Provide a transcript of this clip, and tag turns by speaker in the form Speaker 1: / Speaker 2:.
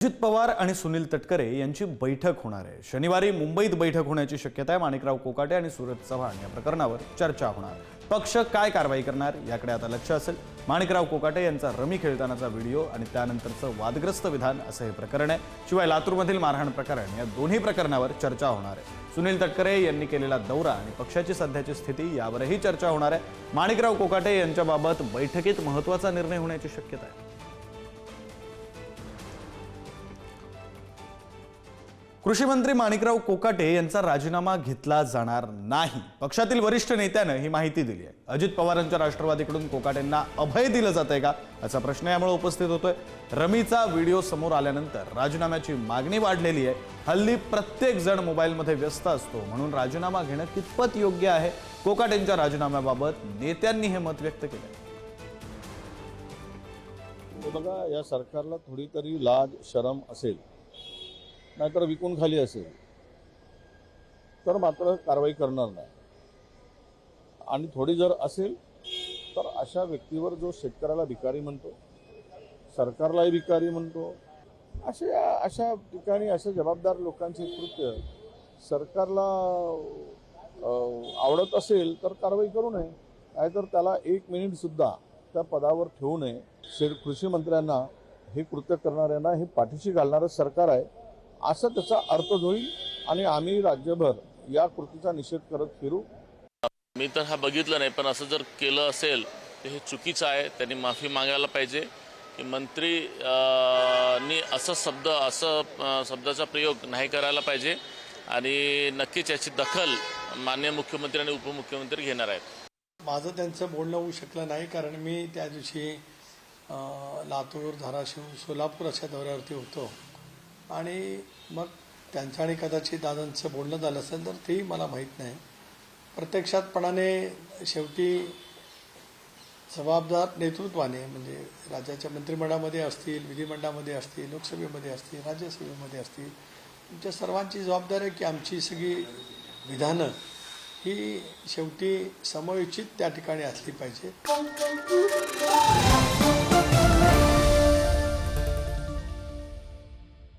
Speaker 1: अजित पवार आणि सुनील तटकरे यांची बैठक होणार आहे। शनिवारी मुंबईत बैठक होण्याची शक्यता आहे। माणिकराव कोकाटे आणि सूरज चव्हाण या प्रकरणावर चर्चा होणार। पक्ष काय कारवाई करणार याकडे आता लक्ष असेल। माणिकराव कोकाटे यांचा रमी खेळतानाचा व्हिडिओ आणि त्यानंतरचं वादग्रस्त विधान असं हे प्रकरण आहे। शिवाय लातूरमधील मारहाण प्रकरण या दोन्ही प्रकरणावर चर्चा होणार आहे। सुनील तटकरे यांनी केलेला दौरा आणि पक्षाची सध्याची स्थिती यावरही चर्चा होणार आहे। माणिकराव कोकाटे यांच्याबाबत बैठकीत महत्त्वाचा निर्णय होण्याची शक्यता आहे। कृषी मंत्री माणिकराव कोकाटे यांचा राजीनामा घेतला जाणार नाही। पक्षातील वरिष्ठ नेत्यानं ही माहिती दिली आहे। अजित पवारांच्या राष्ट्रवादीकडून कोकाटेंना अभय दिलं जातंय का असा प्रश्न यामुळे उपस्थित होतोय। रमीचा व्हिडिओ समोर आल्यानंतर राजीनाम्याची मागणी वाढलेली आहे। हल्ली प्रत्येक जण मोबाईलमध्ये व्यस्त असतो, म्हणून राजीनामा घेणं कितपत योग्य आहे? कोकाटेंच्या राजीनाम्याबाबत नेत्यांनी हे मत व्यक्त केलं।
Speaker 2: बघा, या सरकारला थोडी तरी लाज शरम असेल, नाहीतर विकून खाली असेल तर मात्र कारवाई करणार नाही। आणि थोडी जर असेल तर अशा व्यक्तीवर जो शेतकऱ्याला भिकारी म्हणतो, सरकारलाही भिकारी म्हणतो, अशा ठिकाणी अशा जबाबदार लोकांचे कृत्य सरकारला आवडत असेल तर कारवाई करू नये, नाहीतर त्याला 1 मिनिट सुद्धा त्या पदावर ठेवू नये। कृषी मंत्र्यांना, हे कृत्य करणाऱ्यांना हे पाठीशी घालणारं सरकार आहे असं त्याचा अर्थ होईल आणि आम्ही राज्यभर या कृतीचा निषेध करत फिरू।
Speaker 3: मी तर हा बघितलं नाही, पण असं जर केलं असेल तर हे चुकीचं आहे। त्यांनी माफी मागायला पाहिजे की मंत्रीनी असं शब्दाचा प्रयोग नाही करायला पाहिजे आणि नक्कीच याची दखल माननीय मुख्यमंत्री आणि उपमुख्यमंत्री घेणार आहेत।
Speaker 4: माझं त्यांचं बोलणं होऊ शकलं नाही, कारण मी त्या दिवशी लातूर, धाराशिव, सोलापूर अशा दौऱ्यावरती होतो आणि मग त्यांच्या आणि कदाचित दादांचं बोलणं झालं असेल तर तेही मला माहीत नाही। प्रत्यक्षातपणाने शेवटी जबाबदार नेतृत्वाने, म्हणजे राज्याच्या मंत्रिमंडळामध्ये असतील, विधिमंडळामध्ये असतील, लोकसभेमध्ये असतील, राज्यसभेमध्ये असतील, तुमच्या सर्वांची जबाबदारी आहे की आमची सगळी विधानं ही शेवटी समयोचित त्या ठिकाणी असली पाहिजे।